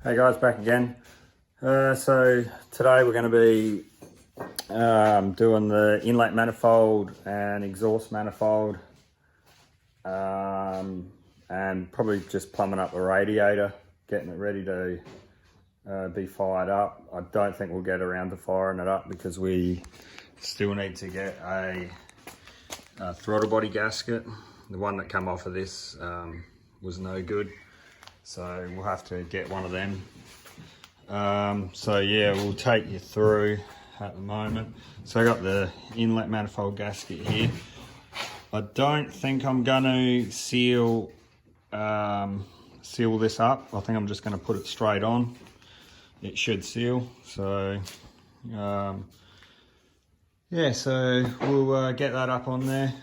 Hey guys, back again. So today we're going to be doing the inlet manifold and exhaust manifold, and probably just plumbing up the radiator, getting it ready to be fired up. I don't think we'll get around to firing it up because we still need to get a throttle body gasket. The one that came off of this was no good, so we'll have to get one of them. So yeah, we'll take you through at the moment. So I got the inlet manifold gasket here. I don't think I'm going to seal this up. I think I'm just going to put it straight on. It should seal. So yeah, so we'll get that up on there.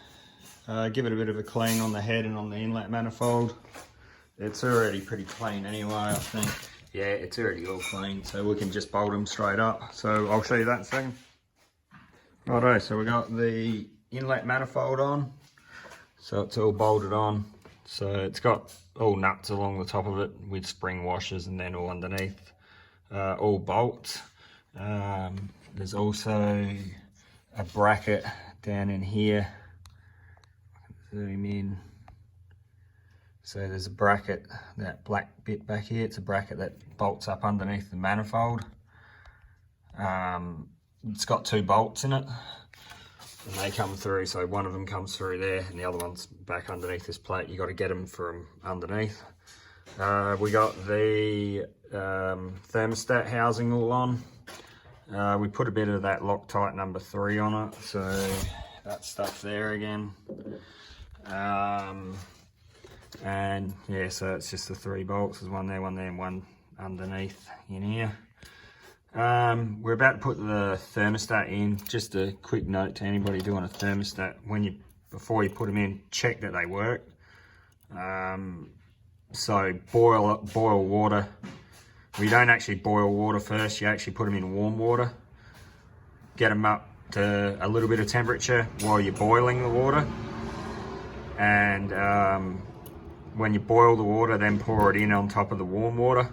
Give it a bit of a clean on the head and on the inlet manifold. It's already pretty clean anyway, I think. Yeah, it's already all clean, so we can just bolt them straight up. So I'll show you that in a second. Righto, so we got the inlet manifold on. So it's all bolted on. So it's got all nuts along the top of it with spring washers, and then all underneath, all bolts. There's also a bracket down in here. Zoom in. So there's a bracket, that black bit back here, it's a bracket that bolts up underneath the manifold. It's got two bolts in it, and they come through, so one of them comes through there and the other one's back underneath this plate. You got to get them from underneath. We got the thermostat housing all on. We put a bit of that Loctite number 3 on it, so that stuff's there again. And yeah, so it's just the 3 bolts. There's one there, and one underneath in here. We're about to put the thermostat in. Just a quick note to anybody doing a thermostat: before you put them in, check that they work. So boil water. We don't actually boil water first. You actually put them in warm water. Get them up to a little bit of temperature while you're boiling the water, and when you boil the water, then pour it in on top of the warm water.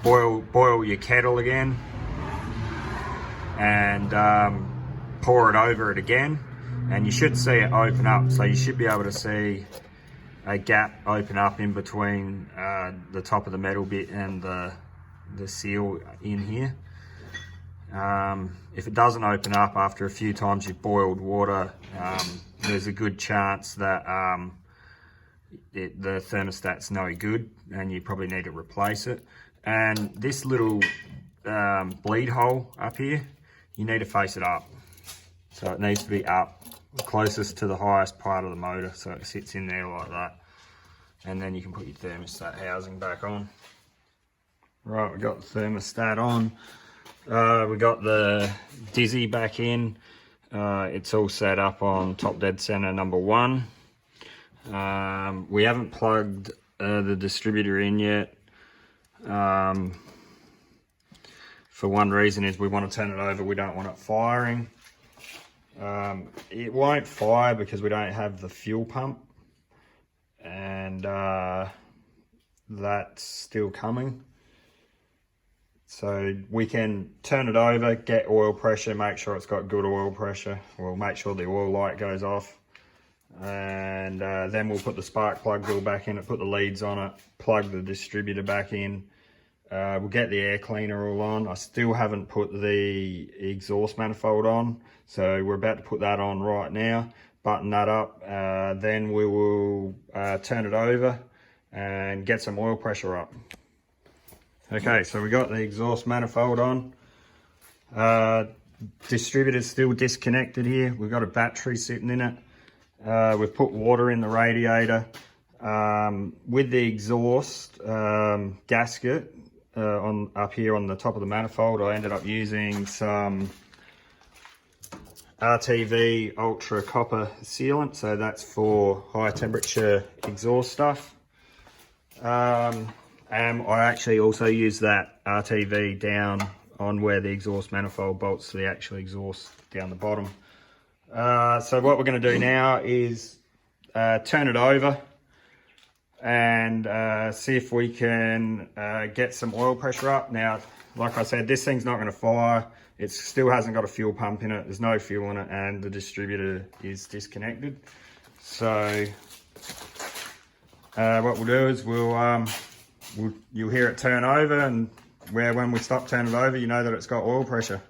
Boil your kettle again, and pour it over it again, and you should see it open up. So you should be able to see a gap open up in between the top of the metal bit and the seal in here. If it doesn't open up after a few times you've boiled water, there's a good chance that the thermostat's no good and you probably need to replace it. And this little bleed hole up here, you need to face it up. So it needs to be up, closest to the highest part of the motor, so it sits in there like that. And then you can put your thermostat housing back on. Right, we got the thermostat on. We got the Dizzy back in. It's all set up on top dead center number 1. We haven't plugged the distributor in yet. For one reason is we want to turn it over. We don't want it firing. It won't fire because we don't have the fuel pump, and that's still coming. So we can turn it over, get oil pressure, make sure it's got good oil pressure. We'll make sure the oil light goes off. And then we'll put the spark plug wheel back in it, put the leads on it, plug the distributor back in. We'll get the air cleaner all on. I still haven't put the exhaust manifold on, so we're about to put that on right now, button that up. Then we will turn it over and get some oil pressure up. Okay, so we got the exhaust manifold on. Distributor's still disconnected here. We've got a battery sitting in it. We've put water in the radiator. With the exhaust gasket up here on the top of the manifold, I ended up using some RTV ultra copper sealant, so that's for high temperature exhaust stuff. And I actually also use that RTV down on where the exhaust manifold bolts to the actual exhaust down the bottom. So what we're going to do now is turn it over. and see if we can get some oil pressure up. Now, like I said, this thing's not going to fire. It still hasn't got a fuel pump in it. There's no fuel in it, and the distributor is disconnected. So what we'll do is you'll hear it turn over, and when we stop turning it over, you know that it's got oil pressure.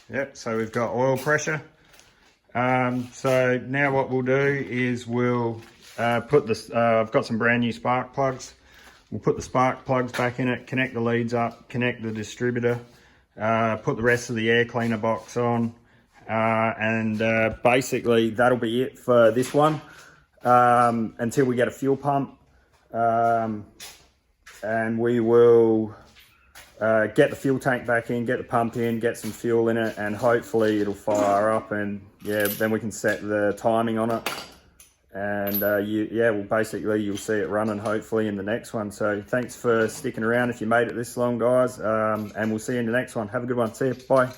Yep, so we've got oil pressure. So now what we'll do is we'll put this, I've got some brand new spark plugs. We'll put the spark plugs back in it, connect the leads up, connect the distributor, put the rest of the air cleaner box on, and basically that'll be it for this one until we get a fuel pump. And we will get the fuel tank back in, get the pump in, get some fuel in it, and hopefully it'll fire up, and yeah, then we can set the timing on it. And well, basically you'll see it running hopefully in the next one. So thanks for sticking around if you made it this long, guys, and we'll see you in the next one. Have a good one. See you. Bye.